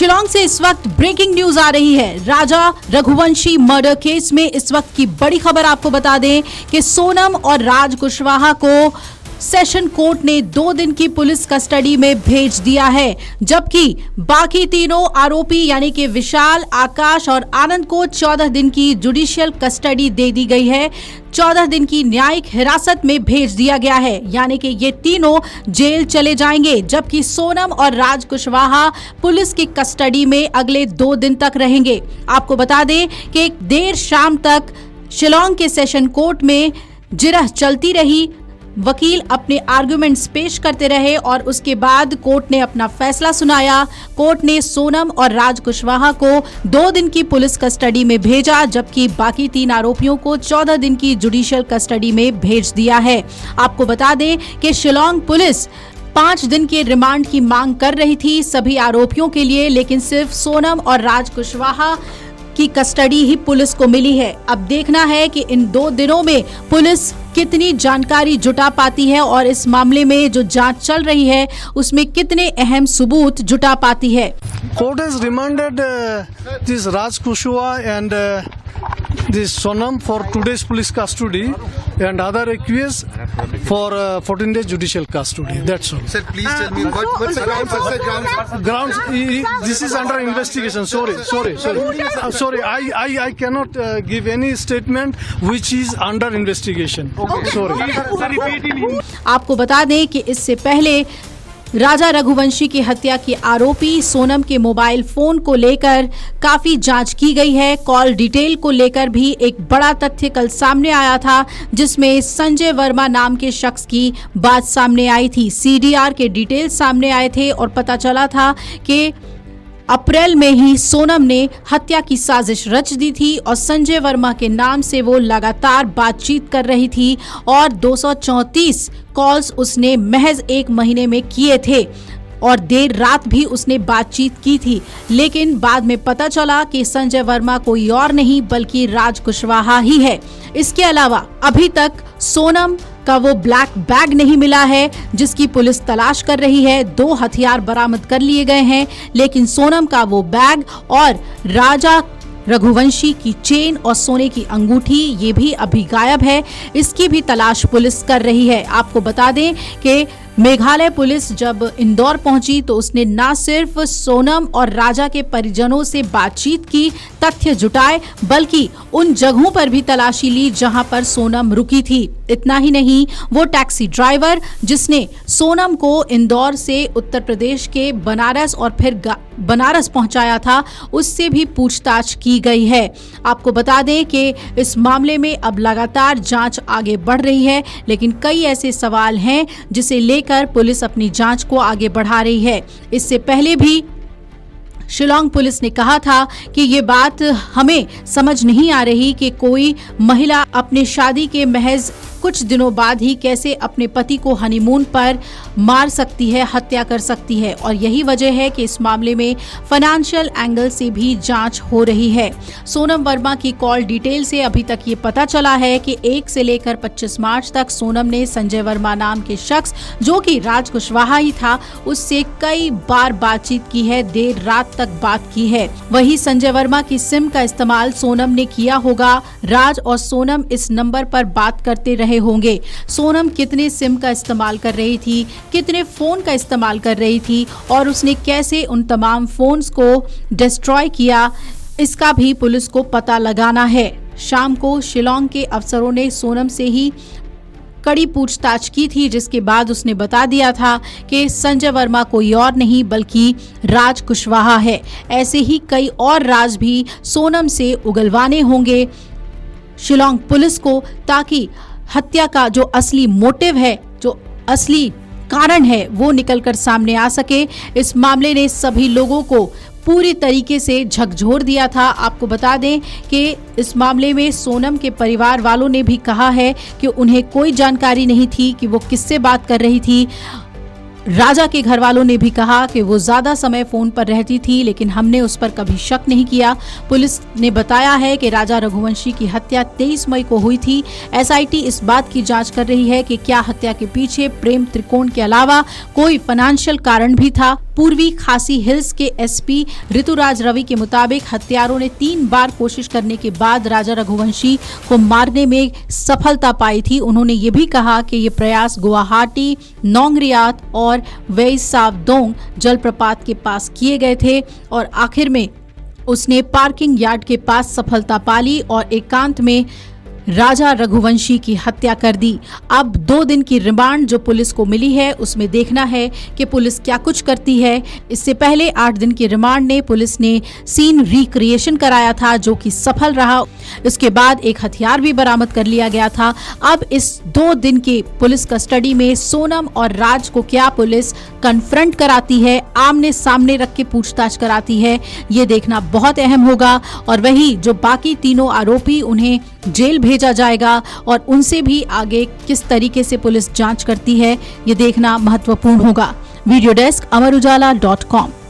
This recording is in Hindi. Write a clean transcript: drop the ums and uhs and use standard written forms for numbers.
शिलांग से इस वक्त ब्रेकिंग न्यूज आ रही है। राजा रघुवंशी मर्डर केस में इस वक्त की बड़ी खबर आपको बता दें कि सोनम और राज कुशवाहा को सेशन कोर्ट ने 2 दिन की पुलिस कस्टडी में भेज दिया है, जबकि बाकी तीनों आरोपी यानी कि विशाल, आकाश और आनंद को 14 दिन की जुडिशियल कस्टडी दे दी गई है। 14 दिन की न्यायिक हिरासत में भेज दिया गया है, यानी कि ये तीनों जेल चले जाएंगे, जबकि सोनम और राज कुशवाहा पुलिस की कस्टडी में अगले 2 दिन तक रहेंगे। आपको बता दें कि देर शाम तक शिलांग के सेशन कोर्ट में जिरह चलती रही। वकील अपने आर्गुमेंट्स पेश करते रहे और उसके बाद कोर्ट ने अपना फैसला सुनाया। कोर्ट ने सोनम और राज कुशवाहा को 2 दिन की पुलिस कस्टडी में भेजा, जबकि बाकी 3 आरोपियों को 14 दिन की जुडिशियल कस्टडी में भेज दिया है। आपको बता दें कि शिलांग पुलिस 5 दिन के रिमांड की मांग कर रही थी सभी आरोपियों के लिए, लेकिन सिर्फ सोनम और राज कुशवाहा की कस्टडी ही पुलिस को मिली है। अब देखना है कि इन 2 दिनों में पुलिस कितनी जानकारी जुटा पाती है और इस मामले में जो जांच चल रही है उसमें कितने अहम सबूत जुटा पाती है। Court has remanded this Raj Kushwaha and this Sonam for 2 days police custody and other accused for 14 days judicial custody. That's all. Sir, please tell me what's the grounds? Grounds. This is under investigation. Sorry. I cannot give any statement which is under investigation. Sorry. आपको बता दें कि इससे पहले राजा रघुवंशी की हत्या के आरोपी सोनम के मोबाइल फोन को लेकर काफी जांच की गई है। कॉल डिटेल को लेकर भी एक बड़ा तथ्य कल सामने आया था, जिसमें संजय वर्मा नाम के शख्स की बात सामने आई थी। सीडीआर के डिटेल सामने आए थे और पता चला था कि अप्रैल में ही सोनम ने हत्या की साजिश रच दी थी और संजय वर्मा के नाम से वो लगातार बातचीत कर रही थी और 234 कॉल्स उसने महज 1 महीने में किए थे और देर रात भी उसने बातचीत की थी। लेकिन बाद में पता चला कि संजय वर्मा कोई और नहीं बल्कि राज कुशवाहा ही है। इसके अलावा अभी तक सोनम का वो ब्लैक बैग नहीं मिला है जिसकी पुलिस तलाश कर रही है। 2 हथियार बरामद कर लिए गए हैं, लेकिन सोनम का वो बैग और राजा रघुवंशी की चेन और सोने की अंगूठी ये भी अभी गायब है। इसकी भी तलाश पुलिस कर रही है। आपको बता दें कि मेघालय पुलिस जब इंदौर पहुंची तो उसने न सिर्फ सोनम और राजा के परिजनों से बातचीत की, तथ्य जुटाए, बल्कि उन जगहों पर भी तलाशी ली जहां पर सोनम रुकी थी। इतना ही नहीं, वो टैक्सी ड्राइवर जिसने सोनम को इंदौर से उत्तर प्रदेश के बनारस और फिर बनारस पहुंचाया था, उससे भी पूछताछ की गई है। आपको बता दें कि इस मामले में अब लगातार जांच आगे बढ़ रही है, लेकिन कई ऐसे सवाल हैं जिसे लेकर पुलिस अपनी जांच को आगे बढ़ा रही है। इससे पहले भी शिलांग पुलिस ने कहा था कि ये बात हमें समझ नहीं आ रही कि कोई महिला अपने शादी के महज कुछ दिनों बाद ही कैसे अपने पति को हनीमून पर मार सकती है, हत्या कर सकती है, और यही वजह है कि इस मामले में फाइनेंशियल एंगल से भी जांच हो रही है। सोनम वर्मा की कॉल डिटेल से अभी तक ये पता चला है कि 1 से लेकर 25 मार्च तक सोनम ने संजय वर्मा नाम के शख्स, जो कि राज कुशवाहा ही था, उससे कई बार बातचीत की है, देर रात तक बात की है। वही संजय वर्मा की सिम का इस्तेमाल सोनम ने किया होगा। राज और सोनम इस नंबर पर बात करते रहे होंगे। सोनम कितने सिम का इस्तेमाल कर रही थी, कितने फोन का इस्तेमाल कर रही थी और उसने कैसे उन तमाम फोन्स को डिस्ट्रॉय किया, इसका भी पुलिस को पता लगाना है। शाम को शिलांग के अफसरों ने सोनम से ही कड़ी पूछताछ की थी, जिसके बाद उसने बता दिया था कि संजय वर्मा कोई और नहीं बल्कि राज कुशवाहा है। ऐसे ही कई और राज भी सोनम से उगलवाने होंगे शिलांग पुलिस को, ताकि हत्या का जो असली मोटिव है, जो असली कारण है, वो निकलकर सामने आ सके। इस मामले ने सभी लोगों को पूरी तरीके से झकझोर दिया था। आपको बता दें कि इस मामले में सोनम के परिवार वालों ने भी कहा है कि उन्हें कोई जानकारी नहीं थी कि वो किससे बात कर रही थी। राजा के घर वालों ने भी कहा कि वो ज्यादा समय फोन पर रहती थी, लेकिन हमने उस पर कभी शक नहीं किया। पुलिस ने बताया है कि राजा रघुवंशी की हत्या 23 मई को हुई थी। एसआईटी इस बात की जांच कर रही है कि क्या हत्या के पीछे प्रेम त्रिकोण के अलावा कोई फाइनेंशियल कारण भी था। पूर्वी खासी हिल्स के एसपी ऋतुराज रवि के मुताबिक हत्यारों ने 3 बार कोशिश करने के बाद राजा रघुवंशी को मारने में सफलता पाई थी। उन्होंने ये भी कहा कि ये प्रयास गुवाहाटी, नोंगरियात और वेइसावदोंग जलप्रपात के पास किए गए थे और आखिर में उसने पार्किंग यार्ड के पास सफलता पाली और एकांत में राजा रघुवंशी की हत्या कर दी। अब 2 दिन की रिमांड जो पुलिस को मिली है उसमें देखना है कि पुलिस क्या कुछ करती है। इससे पहले 8 दिन की रिमांड ने पुलिस ने सीन रिक्रिएशन कराया था जो कि सफल रहा। इसके बाद एक हथियार भी बरामद कर लिया गया था। अब इस 2 दिन की पुलिस कस्टडी में सोनम और राज को क्या पुलिस कन्फ्रंट कराती है, आमने सामने रख के पूछताछ कराती है, ये देखना बहुत अहम होगा। और वही जो बाकी तीनों आरोपी उन्हें जेल भेजा जाएगा और उनसे भी आगे किस तरीके से पुलिस जांच करती है ये देखना महत्वपूर्ण होगा। वीडियो डेस्क अमर उजाला.com।